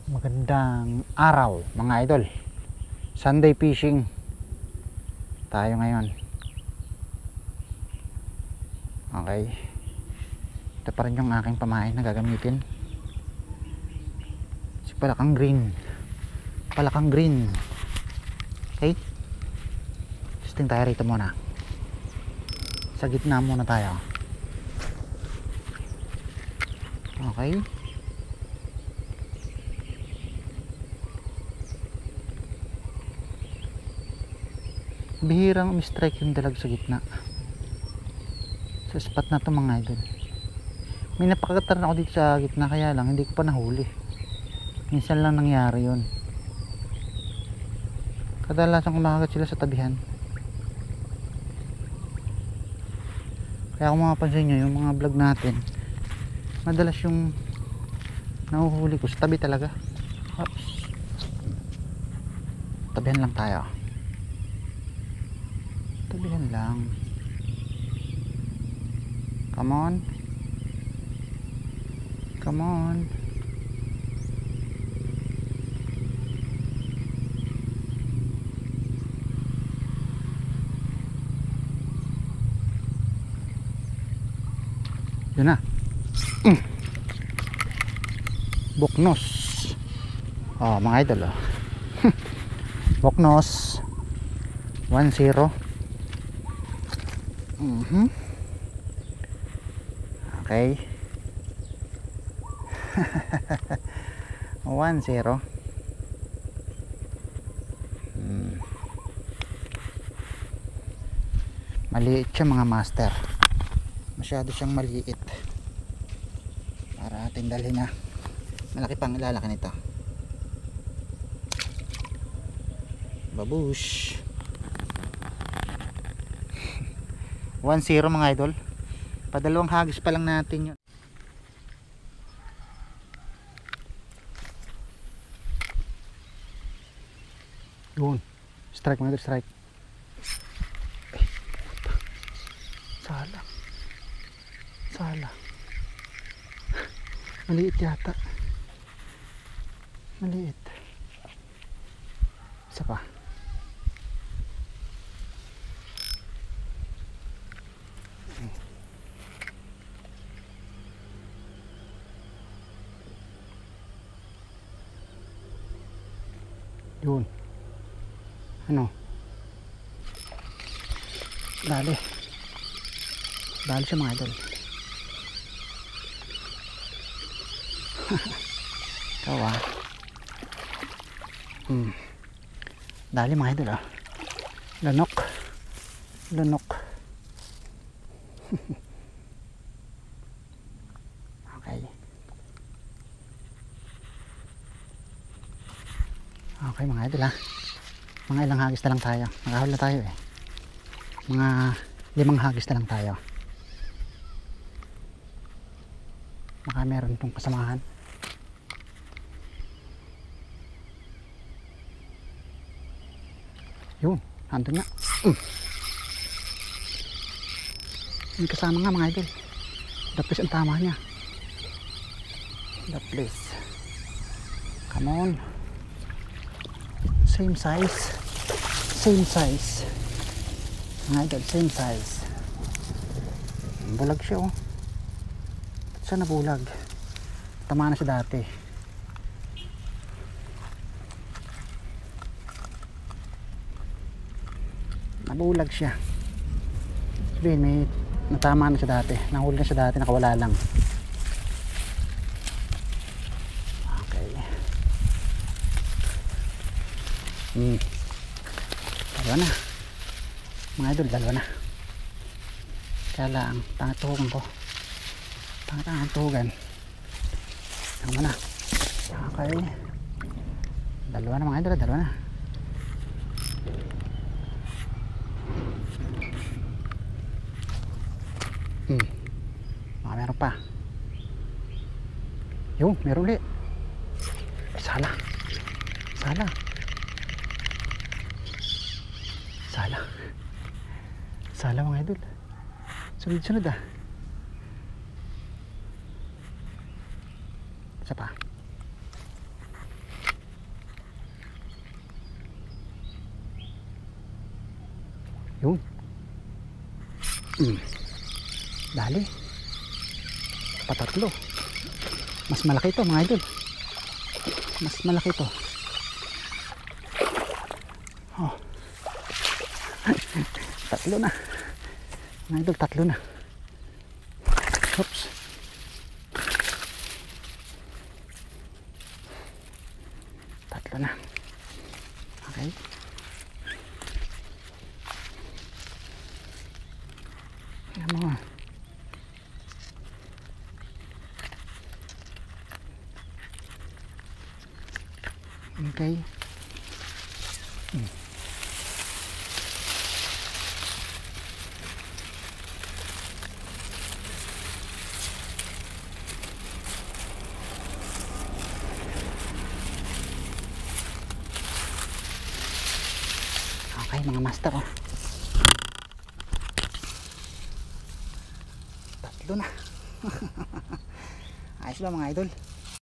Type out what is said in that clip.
Magandang araw mga idol. Sunday fishing tayo ngayon. Okay, ito pa rin yung aking pamain na gagamitin. Si Palakang Green. Palakang Green. Okay, testing tayo rito muna. Sa gitna muna tayo. Okay, bihirang strike yung dalag sa gitna sa spot na to mga idol. May napakataran ako dito sa gitna, kaya lang hindi ko pa nahuli. Minsan lang nangyari yun. Kadalasan kumakagat sila sa tabihan. Kaya kung mapapansin nyo yung mga vlog natin, madalas yung nahuhuli ko sa tabi talaga. Oops. Tabihan lang tayo. Tabihan lang. Come on. Come on. Yun na. Boknos. Oh, mga idol, oh. Boknos 1-0. Okay. 1-0. Maliit siya mga master. Masyado siyang maliit para ating dalhin na. Malaki pang ilalaki nito. Babush. 1-0 mga idol. Padalawang hagis pa lang natin yun. Yun. Strike mga idol, strike. Sala. Sala. Maliit yata. Maliit. Isa pa. Yun. Ano? Dali. Dali siya mga idol. Ikaw ah. Dali mga idol ah. Lanok. Lanok. Okay. Okay mga idol ah. Mga ilang hagis na lang tayo. Nakahul na tayo eh. Mga 5 hagis na lang tayo. Baka meron itong kasamahan. Yun, andun na. May kasama nga mga idol. The place ang tama niya. The place. Come on. Same size. Same size. Mga idol, same size. Bulag siya oh. Saan nabulag? Tama na siya dati. Nabulag siya. Sabihin may natama na siya dati. Nahuli na siya dati, nakawala lang. Okay. Dalawa na. Mga idol, dalawa na. Kaya lang, pangatuhugan ko. Pangatuhugan. Tama na. Okay. Dalawa na mga idol, dalawa na. Baka meron pa. Yung, meron ulit. Sala. Sala. Sala. Sala mga idol. Sunod-sunod ah. Isa pa. Yun. Dali. Patatlo. Mas malaki ito mga idol. Mas malaki ito. Oh. Tatlo na. Mga idol, tatlo na. Oops. Tatlo na. Okay. Ayan mo. Okay. Okay mga master, oh. Tatlo na. Ayos ba mga idol?